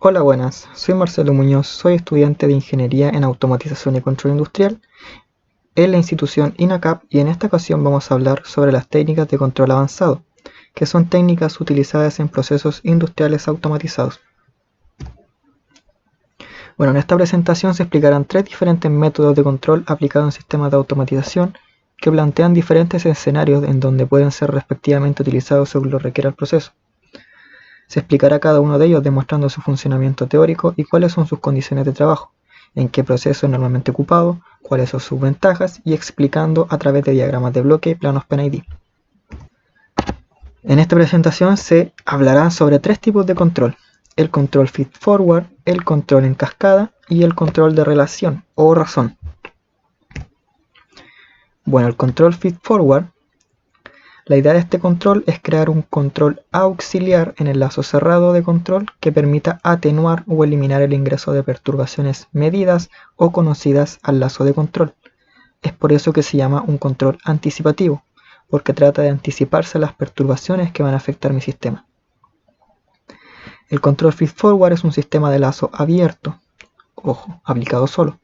Hola, buenas. Soy Marcelo Muñoz, soy estudiante de Ingeniería en Automatización y Control Industrial en la institución INACAP y en esta ocasión vamos a hablar sobre las técnicas de control avanzado, que son técnicas utilizadas en procesos industriales automatizados. Bueno, en esta presentación se explicarán 3 diferentes métodos de control aplicados en sistemas de automatización que plantean diferentes escenarios en donde pueden ser respectivamente utilizados según lo requiera el proceso. Se explicará cada uno de ellos demostrando su funcionamiento teórico y cuáles son sus condiciones de trabajo, en qué proceso es normalmente ocupado, cuáles son sus ventajas y explicando a través de diagramas de bloque y planos PNID. En esta presentación se hablará sobre 3 tipos de control: el control feed-forward, el control en cascada y el control de relación o razón. Bueno, el control feed-forward, la idea de este control es crear un control auxiliar en el lazo cerrado de control que permita atenuar o eliminar el ingreso de perturbaciones medidas o conocidas al lazo de control. Es por eso que se llama un control anticipativo, porque trata de anticiparse a las perturbaciones que van a afectar mi sistema. El control feed-forward es un sistema de lazo abierto, ojo, aplicado solo,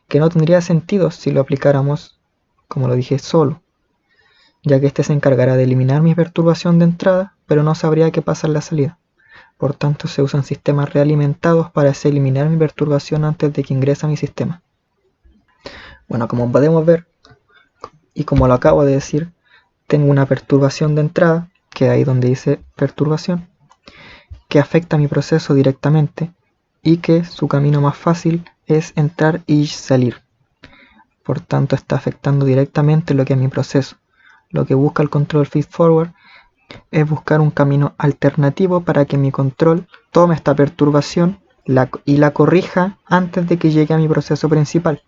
que no tendría sentido si lo aplicáramos, como lo dije, solo, ya que este se encargará de eliminar mi perturbación de entrada, pero no sabría qué pasa en la salida. Por tanto, se usan sistemas realimentados para así eliminar mi perturbación antes de que ingrese a mi sistema. Bueno, como podemos ver, y como lo acabo de decir, tengo una perturbación de entrada, que es ahí donde dice perturbación, que afecta a mi proceso directamente y que su camino más fácil es entrar y salir. Por tanto, está afectando directamente lo que es mi proceso. Lo que busca el control feed-forward es buscar un camino alternativo para que mi control tome esta perturbación y la corrija antes de que llegue a mi proceso principal.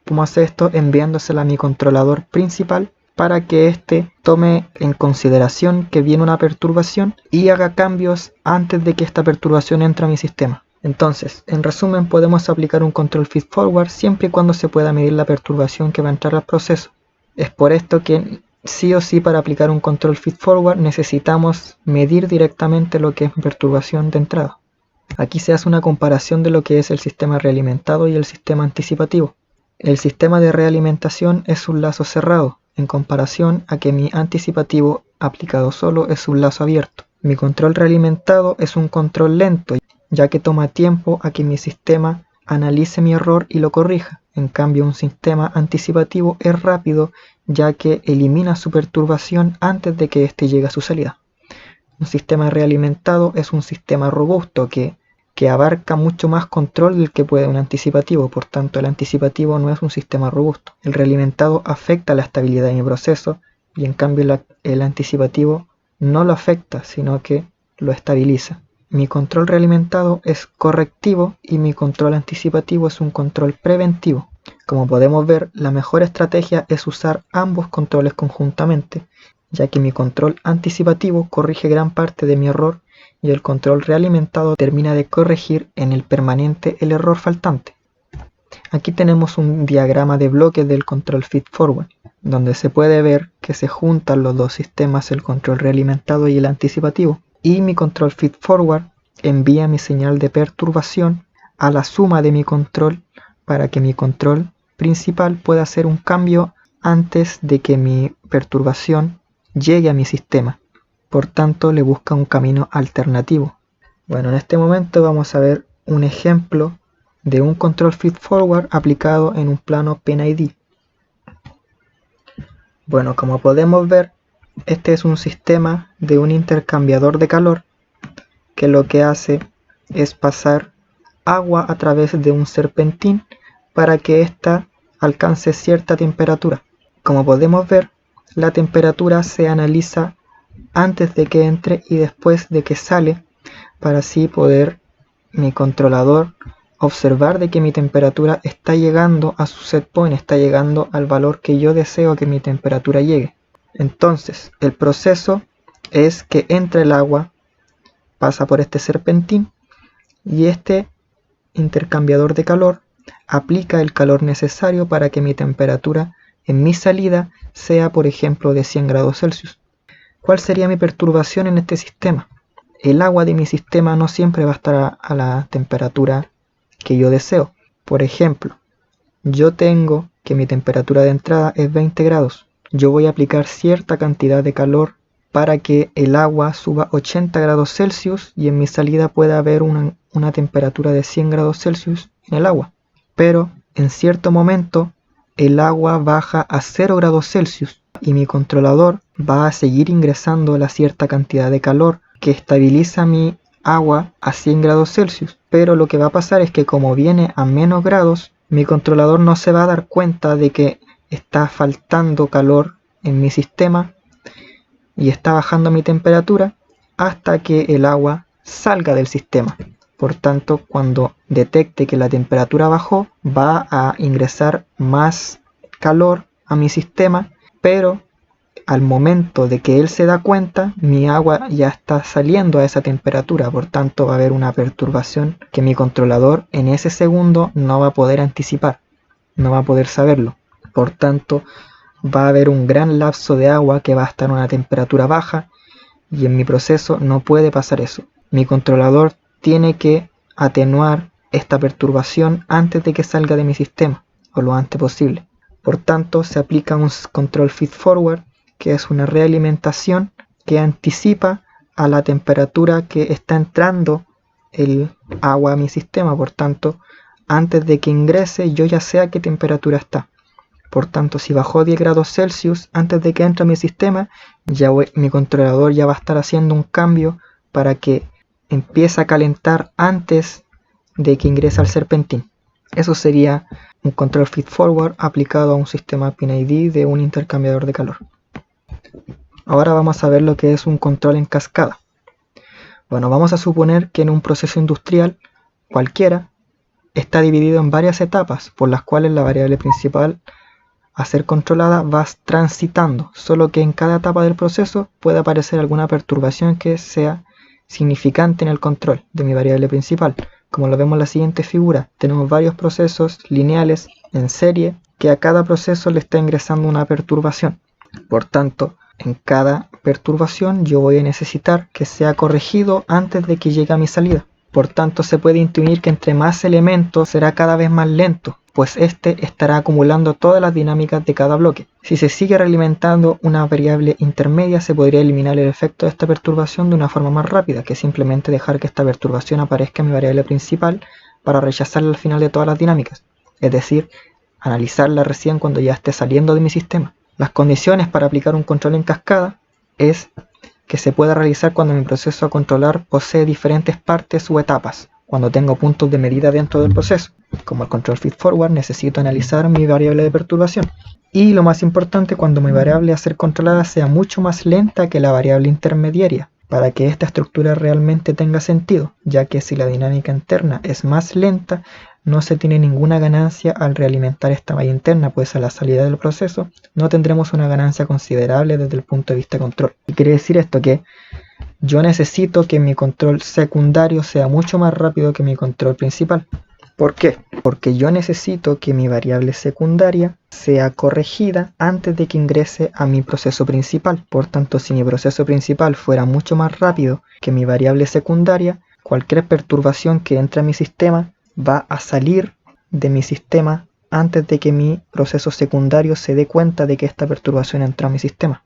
¿Cómo hace esto? Enviándosela a mi controlador principal para que éste tome en consideración que viene una perturbación y haga cambios antes de que esta perturbación entre a mi sistema. Entonces, en resumen, podemos aplicar un control feed-forward siempre y cuando se pueda medir la perturbación que va a entrar al proceso. Es por esto que sí o sí, para aplicar un control feed-forward necesitamos medir directamente lo que es perturbación de entrada. Aquí se hace una comparación de lo que es el sistema realimentado y el sistema anticipativo. El sistema de realimentación es un lazo cerrado, en comparación a que mi anticipativo aplicado solo es un lazo abierto. Mi control realimentado es un control lento, ya que toma tiempo a que mi sistema analice mi error y lo corrija. En cambio, un sistema anticipativo es rápido, ya que elimina su perturbación antes de que éste llegue a su salida. Un sistema realimentado es un sistema robusto que abarca mucho más control del que puede un anticipativo. Por tanto, el anticipativo no es un sistema robusto. El realimentado afecta la estabilidad de mi proceso y en cambio el anticipativo no lo afecta, sino que lo estabiliza. Mi control realimentado es correctivo y mi control anticipativo es un control preventivo. Como podemos ver, la mejor estrategia es usar ambos controles conjuntamente, ya que mi control anticipativo corrige gran parte de mi error y el control realimentado termina de corregir en el permanente el error faltante. Aquí tenemos un diagrama de bloques del control feed-forward, donde se puede ver que se juntan los dos sistemas, el control realimentado y el anticipativo, y mi control feed-forward envía mi señal de perturbación a la suma de mi control para que mi control principal pueda hacer un cambio antes de que mi perturbación llegue a mi sistema. Por tanto, le busca un camino alternativo. Bueno, en este momento vamos a ver un ejemplo de un control feed-forward aplicado en un plano PNID. Bueno, como podemos ver, este es un sistema de un intercambiador de calor que lo que hace es pasar agua a través de un serpentín para que ésta alcance cierta temperatura. Como podemos ver, la temperatura se analiza antes de que entre y después de que sale, para así poder mi controlador observar de que mi temperatura está llegando a su set point, está llegando al valor que yo deseo que mi temperatura llegue. Entonces, el proceso es que entra el agua, pasa por este serpentín y este intercambiador de calor aplica el calor necesario para que mi temperatura en mi salida sea, por ejemplo, de 100 grados Celsius. ¿Cuál sería mi perturbación en este sistema? el agua de mi sistema no siempre va a estar a la temperatura que yo deseo. Por ejemplo, yo tengo que mi temperatura de entrada es 20 grados. Yo voy a aplicar cierta cantidad de calor para que el agua suba 80 grados Celsius y en mi salida pueda haber una temperatura de 100 grados Celsius en el agua. Pero en cierto momento el agua baja a 0 grados Celsius y mi controlador va a seguir ingresando la cierta cantidad de calor que estabiliza mi agua a 100 grados Celsius. Pero lo que va a pasar es que como viene a menos grados, mi controlador no se va a dar cuenta de que está faltando calor en mi sistema y está bajando mi temperatura hasta que el agua salga del sistema. Por tanto, cuando detecte que la temperatura bajó, va a ingresar más calor a mi sistema, pero al momento de que él se da cuenta, mi agua ya está saliendo a esa temperatura. Por tanto, va a haber una perturbación que mi controlador en ese segundo no va a poder anticipar, no va a poder saberlo. Por tanto, va a haber un gran lapso de agua que va a estar a una temperatura baja y en mi proceso no puede pasar eso. Mi controlador tiene que atenuar esta perturbación antes de que salga de mi sistema o lo antes posible. Por tanto, se aplica un control feed forward, que es una realimentación que anticipa a la temperatura que está entrando el agua a mi sistema. Por tanto, antes de que ingrese, yo ya sé a qué temperatura está. Por tanto, si bajó 10 grados Celsius antes de que entre a mi sistema, mi controlador ya va a estar haciendo un cambio para que empiece a calentar antes de que ingrese al serpentín. Eso sería un control feed forward aplicado a un sistema PIN-ID de un intercambiador de calor. Ahora vamos a ver lo que es un control en cascada. Bueno, vamos a suponer que en un proceso industrial cualquiera está dividido en varias etapas por las cuales la variable principal a ser controlada va transitando, solo que en cada etapa del proceso puede aparecer alguna perturbación que sea significante en el control de mi variable principal. Como lo vemos en la siguiente figura, tenemos varios procesos lineales en serie que a cada proceso le está ingresando una perturbación. Por tanto, en cada perturbación yo voy a necesitar que sea corregido antes de que llegue a mi salida. Por tanto, se puede intuir que entre más elementos será cada vez más lento, pues este estará acumulando todas las dinámicas de cada bloque. Si se sigue realimentando una variable intermedia, se podría eliminar el efecto de esta perturbación de una forma más rápida, que simplemente dejar que esta perturbación aparezca en mi variable principal para rechazarla al final de todas las dinámicas, es decir, analizarla recién cuando ya esté saliendo de mi sistema. Las condiciones para aplicar un control en cascada es que se pueda realizar cuando mi proceso a controlar posee diferentes partes o etapas. Cuando tengo puntos de medida dentro del proceso, como el control feed forward, necesito analizar mi variable de perturbación. Y lo más importante, cuando mi variable a ser controlada sea mucho más lenta que la variable intermediaria, para que esta estructura realmente tenga sentido, ya que si la dinámica interna es más lenta, no se tiene ninguna ganancia al realimentar esta malla interna, pues a la salida del proceso no tendremos una ganancia considerable desde el punto de vista de control. ¿Y quiere decir esto? Que yo necesito que mi control secundario sea mucho más rápido que mi control principal. ¿Por qué? Porque yo necesito que mi variable secundaria sea corregida antes de que ingrese a mi proceso principal. Por tanto, si mi proceso principal fuera mucho más rápido que mi variable secundaria, cualquier perturbación que entre a mi sistema va a salir de mi sistema antes de que mi proceso secundario se dé cuenta de que esta perturbación entró a mi sistema.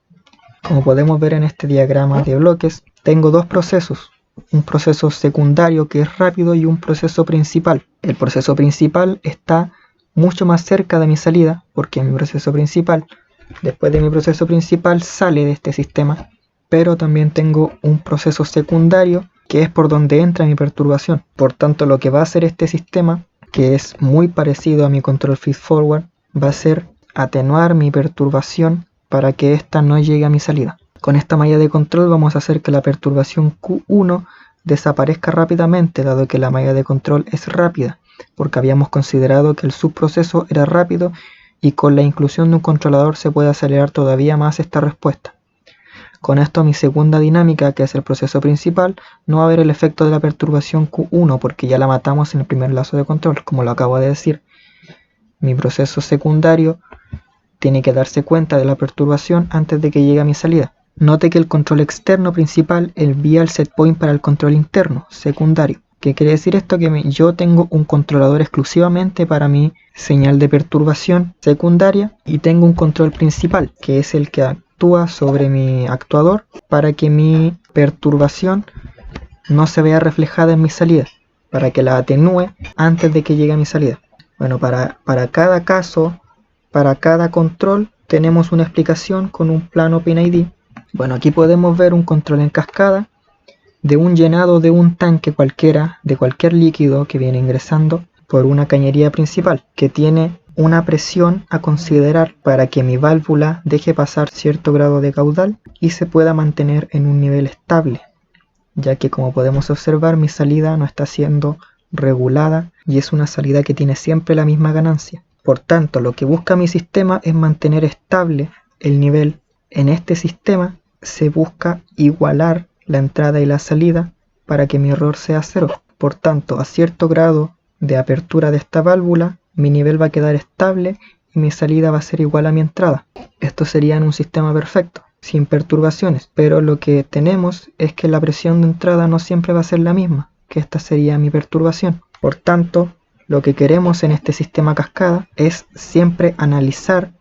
Como podemos ver en este diagrama de bloques, tengo dos procesos, un proceso secundario que es rápido y un proceso principal. El proceso principal está mucho más cerca de mi salida porque mi proceso principal, después de mi proceso principal, sale de este sistema, pero también tengo un proceso secundario que es por donde entra mi perturbación. Por tanto, lo que va a hacer este sistema, que es muy parecido a mi control feed forward, va a ser atenuar mi perturbación para que ésta no llegue a mi salida. Con esta malla de control vamos a hacer que la perturbación Q1 desaparezca rápidamente, dado que la malla de control es rápida, porque habíamos considerado que el subproceso era rápido y con la inclusión de un controlador se puede acelerar todavía más esta respuesta. Con esto mi segunda dinámica, que es el proceso principal, no va a haber el efecto de la perturbación Q1 porque ya la matamos en el primer lazo de control, como lo acabo de decir. Mi proceso secundario tiene que darse cuenta de la perturbación antes de que llegue a mi salida. Note que el control externo principal envía el setpoint para el control interno, secundario. ¿Qué quiere decir esto? Que yo tengo un controlador exclusivamente para mi señal de perturbación secundaria y tengo un control principal, que es el que actúa sobre mi actuador para que mi perturbación no se vea reflejada en mi salida, para que la atenúe antes de que llegue a mi salida. Bueno, para cada caso, para cada control, tenemos una explicación con un plano PIN-ID. Bueno, aquí podemos ver un control en cascada de un llenado de un tanque cualquiera, de cualquier líquido que viene ingresando por una cañería principal, que tiene una presión a considerar para que mi válvula deje pasar cierto grado de caudal y se pueda mantener en un nivel estable, ya que como podemos observar mi salida no está siendo regulada y es una salida que tiene siempre la misma ganancia. Por tanto, lo que busca mi sistema es mantener estable el nivel. En este sistema se busca igualar la entrada y la salida para que mi error sea cero. Por tanto, a cierto grado de apertura de esta válvula, mi nivel va a quedar estable y mi salida va a ser igual a mi entrada. Esto sería en un sistema perfecto, sin perturbaciones, pero lo que tenemos es que la presión de entrada no siempre va a ser la misma, que esta sería mi perturbación. Por tanto, lo que queremos en este sistema cascada es siempre analizar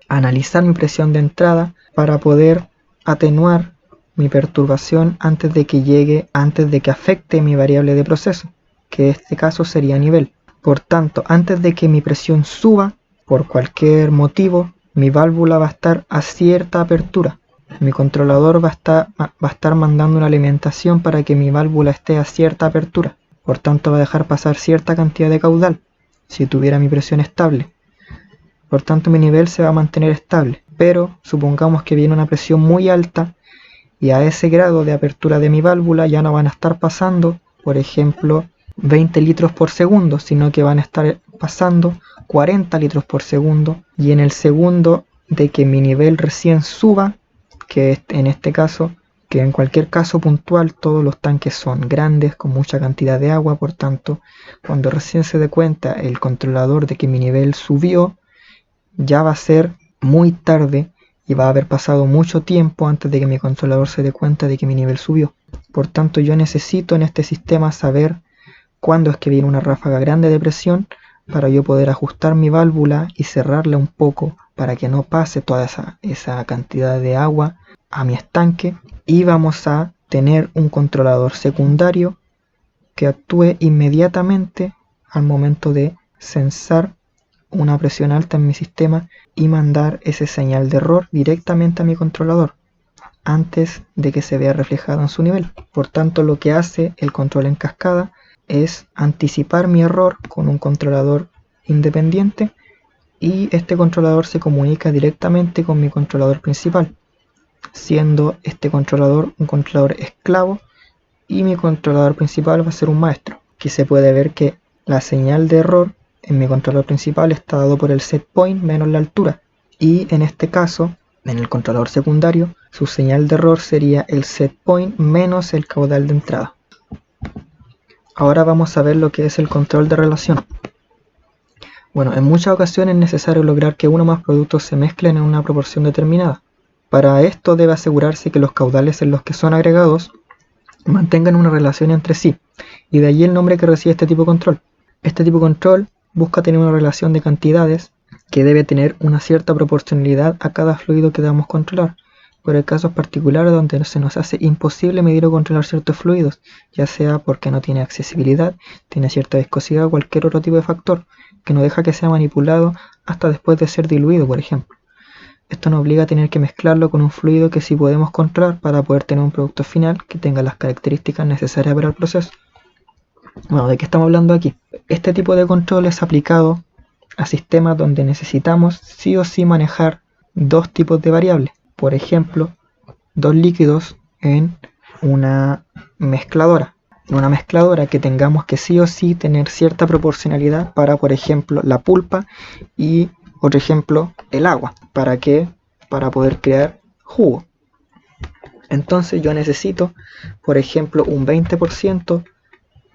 mi presión de entrada para poder atenuar mi perturbación antes de que afecte mi variable de proceso, que en este caso sería nivel. Por tanto, antes de que mi presión suba, por cualquier motivo, mi válvula va a estar a cierta apertura. Mi controlador va a estar mandando una alimentación para que mi válvula esté a cierta apertura. Por tanto, va a dejar pasar cierta cantidad de caudal, si tuviera mi presión estable. Por tanto, mi nivel se va a mantener estable. Pero supongamos que viene una presión muy alta y a ese grado de apertura de mi válvula ya no van a estar pasando, por ejemplo, 20 litros por segundo, sino que van a estar pasando 40 litros por segundo. Y en el segundo de que mi nivel recién suba, que en este caso, que en cualquier caso puntual, todos los tanques son grandes, con mucha cantidad de agua, por tanto, cuando recién se dé cuenta el controlador de que mi nivel subió, ya va a ser muy tarde y va a haber pasado mucho tiempo antes de que mi controlador se dé cuenta de que mi nivel subió. Por tanto, yo necesito en este sistema saber cuándo es que viene una ráfaga grande de presión para yo poder ajustar mi válvula y cerrarla un poco para que no pase toda esa cantidad de agua a mi estanque, y vamos a tener un controlador secundario que actúe inmediatamente al momento de sensar una presión alta en mi sistema y mandar ese señal de error directamente a mi controlador antes de que se vea reflejado en su nivel. Por tanto, lo que hace el control en cascada es anticipar mi error con un controlador independiente, y este controlador se comunica directamente con mi controlador principal, siendo este controlador un controlador esclavo y mi controlador principal va a ser un maestro. Aquí se puede ver que la señal de error en mi controlador principal está dado por el set point menos la altura, y en este caso, en el controlador secundario, su señal de error sería el set point menos el caudal de entrada. Ahora vamos a ver lo que es el control de relación. Bueno, en muchas ocasiones es necesario lograr que uno o más productos se mezclen en una proporción determinada. Para esto debe asegurarse que los caudales en los que son agregados mantengan una relación entre sí, y de allí el nombre que recibe este tipo de control. Este tipo de control busca tener una relación de cantidades que debe tener una cierta proporcionalidad a cada fluido que debamos controlar. Pero hay casos particulares donde se nos hace imposible medir o controlar ciertos fluidos, ya sea porque no tiene accesibilidad, tiene cierta viscosidad o cualquier otro tipo de factor que no deja que sea manipulado hasta después de ser diluido, por ejemplo. Esto nos obliga a tener que mezclarlo con un fluido que sí podemos controlar para poder tener un producto final que tenga las características necesarias para el proceso. Bueno, ¿de qué estamos hablando aquí? Este tipo de control es aplicado a sistemas donde necesitamos sí o sí manejar dos tipos de variables. Por ejemplo, dos líquidos en una mezcladora. En una mezcladora que tengamos que sí o sí tener cierta proporcionalidad para, por ejemplo, la pulpa y, otro ejemplo, el agua. ¿Para qué? Para poder crear jugo. Entonces yo necesito, por ejemplo, un 20%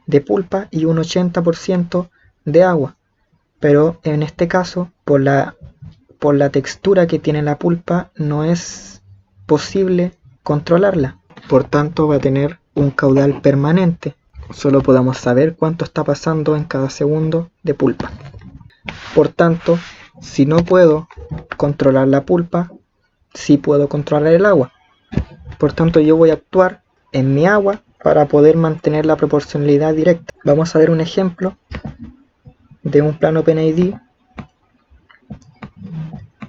de pulpa y un 80% de agua. Pero en este caso, por la textura que tiene la pulpa, no es posible controlarla. Por tanto, va a tener un caudal permanente. Solo podamos saber cuánto está pasando en cada segundo de pulpa. Por tanto, si no puedo controlar la pulpa, sí puedo controlar el agua. Por tanto, yo voy a actuar en mi agua para poder mantener la proporcionalidad directa. Vamos a ver un ejemplo de un plano PNID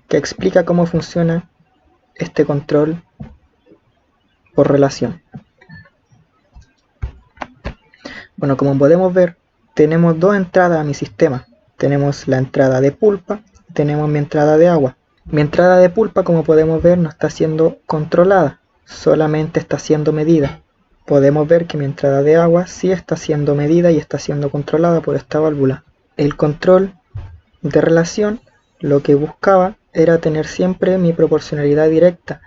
que explica cómo funciona este control por relación. Bueno, como podemos ver, tenemos dos entradas a mi sistema. Tenemos la entrada de pulpa y tenemos mi entrada de agua. Mi entrada de pulpa, como podemos ver, no está siendo controlada, solamente está siendo medida. Podemos ver que mi entrada de agua sí está siendo medida y está siendo controlada por esta válvula. El control de relación lo que buscaba era tener siempre mi proporcionalidad directa.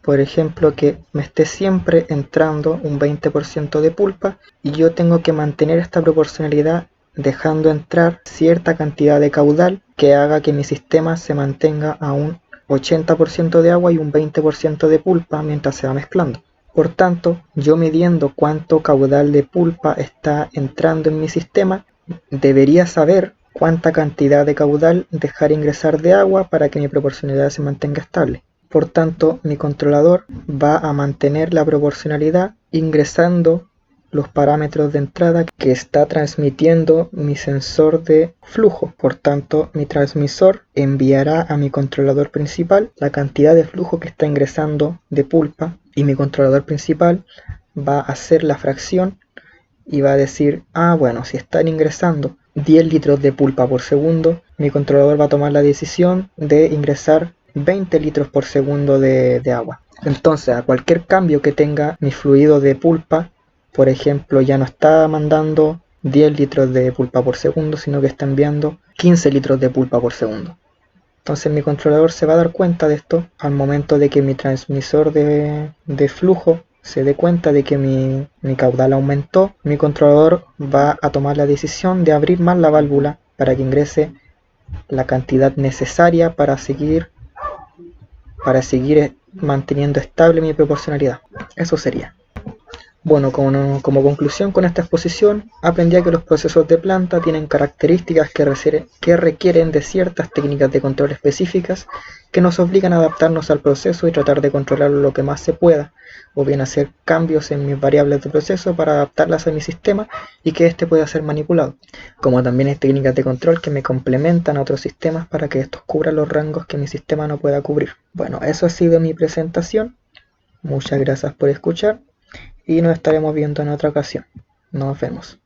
Por ejemplo, que me esté siempre entrando un 20% de pulpa y yo tengo que mantener esta proporcionalidad dejando entrar cierta cantidad de caudal que haga que mi sistema se mantenga a un 80% de agua y un 20% de pulpa mientras se va mezclando. Por tanto, yo midiendo cuánto caudal de pulpa está entrando en mi sistema, debería saber cuánta cantidad de caudal dejar ingresar de agua para que mi proporcionalidad se mantenga estable. Por tanto, mi controlador va a mantener la proporcionalidad ingresando los parámetros de entrada que está transmitiendo mi sensor de flujo. Por tanto, mi transmisor enviará a mi controlador principal la cantidad de flujo que está ingresando de pulpa y mi controlador principal va a hacer la fracción y va a decir, bueno, si están ingresando 10 litros de pulpa por segundo, mi controlador va a tomar la decisión de ingresar 20 litros por segundo de agua. Entonces, a cualquier cambio que tenga mi fluido de pulpa, por ejemplo, ya no está mandando 10 litros de pulpa por segundo, sino que está enviando 15 litros de pulpa por segundo. Entonces mi controlador se va a dar cuenta de esto al momento de que mi transmisor de flujo se dé cuenta de que mi caudal aumentó. Mi controlador va a tomar la decisión de abrir más la válvula para que ingrese la cantidad necesaria para seguir manteniendo estable mi proporcionalidad. Eso sería. Bueno, como conclusión con esta exposición, aprendí que los procesos de planta tienen características que requieren de ciertas técnicas de control específicas que nos obligan a adaptarnos al proceso y tratar de controlarlo lo que más se pueda, o bien hacer cambios en mis variables de proceso para adaptarlas a mi sistema y que éste pueda ser manipulado. Como también hay técnicas de control que me complementan a otros sistemas para que estos cubran los rangos que mi sistema no pueda cubrir. Bueno, eso ha sido mi presentación. Muchas gracias por escuchar. Y nos estaremos viendo en otra ocasión. Nos vemos.